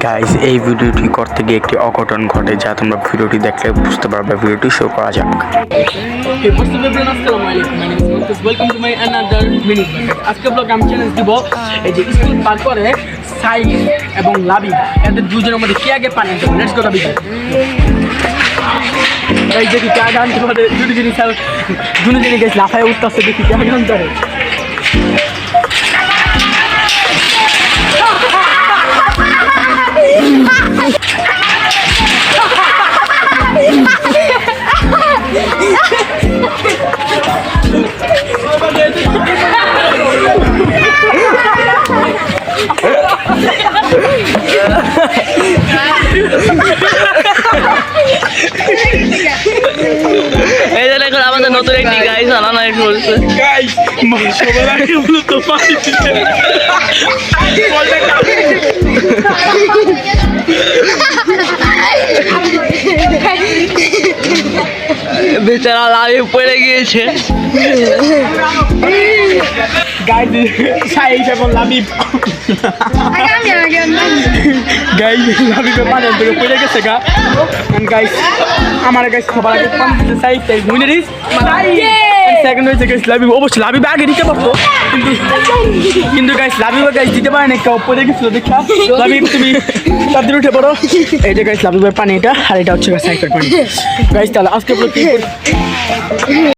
Guys এই ভিডিওটি করতে গিয়ে একটি অঘটন ঘটে, যা তোমরা ভিডিওটি দেখলে বুঝতে পারবে। ভিডিওটি শো করা যাক। Okay, first of all, আসসালামু আলাইকুম। My name is Marcus. Welcome to my another mini vlog. আজকে ব্লগ আমি চ্যালেঞ্জ দিব এই যে স্কুল পার করে সাইদ এবং লাবিব এদের দুজনের মধ্যে কে আগে পানি আনতে পারে। Let's go Labib. এই যে কি আগে আনতে পারে দুজনই গেছে লাফায় উঠতেছে, দেখি কে আগে আনতে পারে। এই যে দেখুন আমাদের নতুন একটি গাইস আনানো চলছে। গাইস সবার আগে মূলত পানি দিতে বেচারা লাইভ পড়ে গিয়েছে। গাইস সাইদ এবং লাবিব গাইস লাবিবের পানি থেকে পড়ে গেছে গা। গাইস আমার গাইস সবার আগে পানি দিতে সাইদ তাই উইনার ইজ সেকেন্ড হয়েছে গাইস লাবিব। অবশ্যই লাবিব আগে দিতে পারতো, কিন্তু গাইস লাবিব গাইস দিতে পারে না, কেউ পড়ে গেছিল দেখা। লাবিব তুমি তাদের উঠে পড়ো। এই যে গাইস লাবিবের পানি এটা, আর এটা হচ্ছে সাইকের পানি। গাইস তাহলে আজকে